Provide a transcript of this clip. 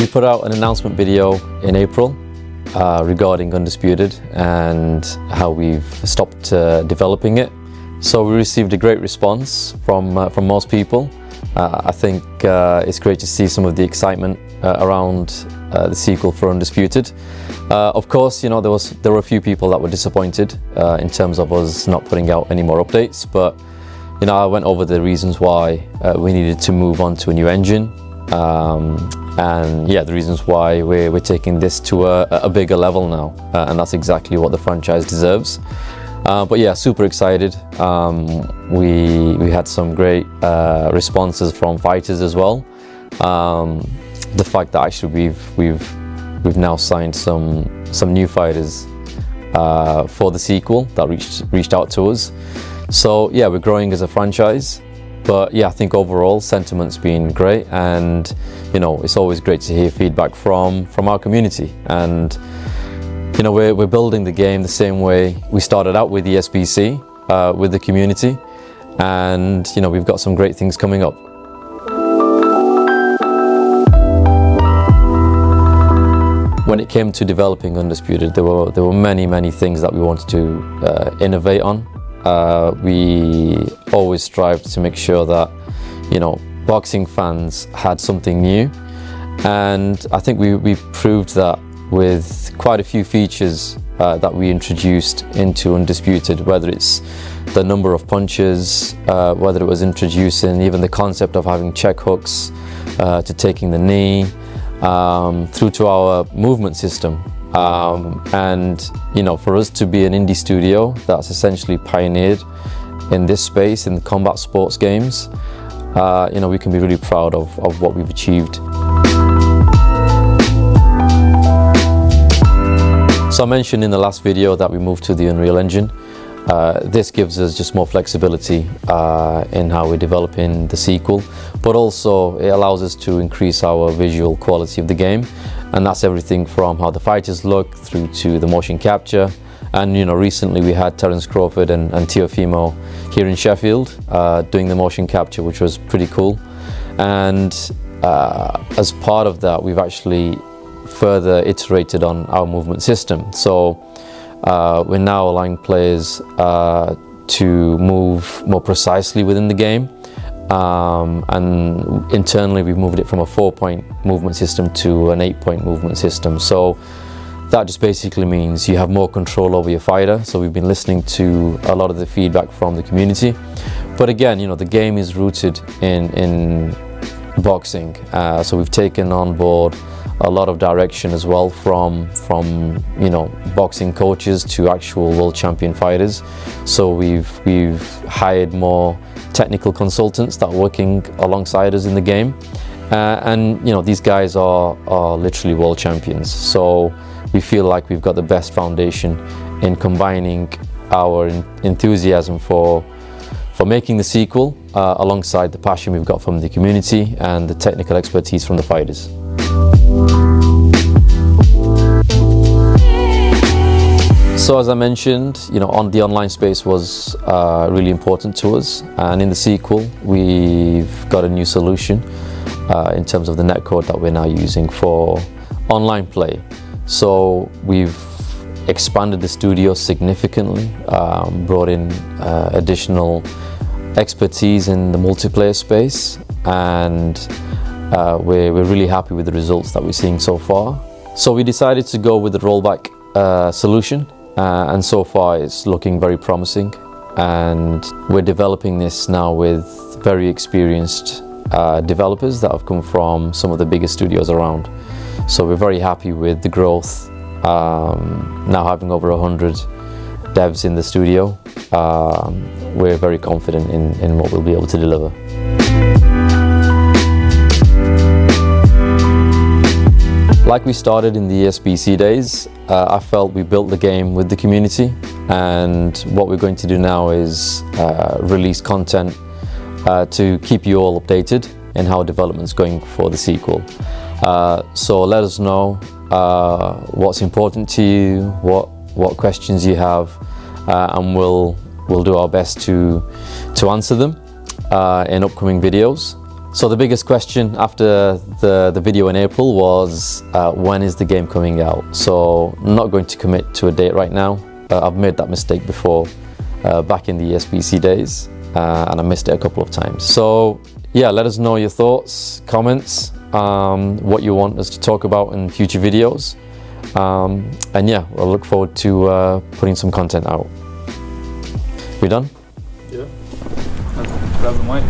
We put out an announcement video in April regarding Undisputed and how we've stopped developing it. So we received a great response from most people. I think it's great to see some of the excitement around the sequel for Undisputed. Of course, there were a few people that were disappointed in terms of us not putting out any more updates, but I went over the reasons why we needed to move on to a new engine. And yeah, the reasons why we're taking this to a bigger level now, and that's exactly what the franchise deserves. But yeah, super excited. We had some great responses from fighters as well. The fact that actually we've now signed some new fighters for the sequel that reached out to us. So yeah, we're growing as a franchise. But yeah, I think overall sentiment's been great, and it's always great to hear feedback from our community. And we're building the game the same way we started out with the SBC, with the community, and we've got some great things coming up. When it came to developing Undisputed, there were many things that we wanted to innovate on. We always strived to make sure that boxing fans had something new, and I think we proved that with quite a few features that we introduced into Undisputed, whether it's the number of punches, whether it was introducing even the concept of having check hooks, to taking the knee, through to our movement system. And for us to be an indie studio that's essentially pioneered in this space, in the combat sports games, we can be really proud of what we've achieved. So I mentioned in the last video that we moved to the Unreal Engine. This gives us just more flexibility in how we're developing the sequel, but also it allows us to increase our visual quality of the game, and that's everything from how the fighters look through to the motion capture. And recently we had Terence Crawford and Teofimo here in Sheffield doing the motion capture, which was pretty cool. And as part of that, we've actually further iterated on our movement system. So we're now allowing players to move more precisely within the game, and internally we've moved it from a 4-point movement system to an 8-point movement system. So that just basically means you have more control over your fighter. So we've been listening to a lot of the feedback from the community, but again, the game is rooted in boxing, so we've taken on board a lot of direction as well from boxing coaches to actual world champion fighters. So we've hired more technical consultants that are working alongside us in the game, and these guys are literally world champions. So we feel like we've got the best foundation in combining our enthusiasm for making the sequel alongside the passion we've got from the community and the technical expertise from the fighters. So as I mentioned, the online space was really important to us, and in the sequel we've got a new solution in terms of the netcode that we're now using for online play. So we've expanded the studio significantly, brought in additional expertise in the multiplayer space, and we're really happy with the results that we're seeing so far. So we decided to go with the rollback solution, and so far it's looking very promising, and we're developing this now with very experienced developers that have come from some of the biggest studios around. So we're very happy with the growth, now having over 100 devs in the studio. We're very confident in what we'll be able to deliver. Like we started in the SBC days, I felt we built the game with the community, and what we're going to do now is release content to keep you all updated in how development's going for the sequel. So let us know what's important to you, what questions you have, and we'll do our best to answer them in upcoming videos. So the biggest question after the video in April was when is the game coming out? So I'm not going to commit to a date right now. I've made that mistake before back in the ESBC days and I missed it a couple of times. So yeah, let us know your thoughts, comments, what you want us to talk about in future videos. And yeah, we'll look forward to putting some content out. We done? Yeah. Grab the mic.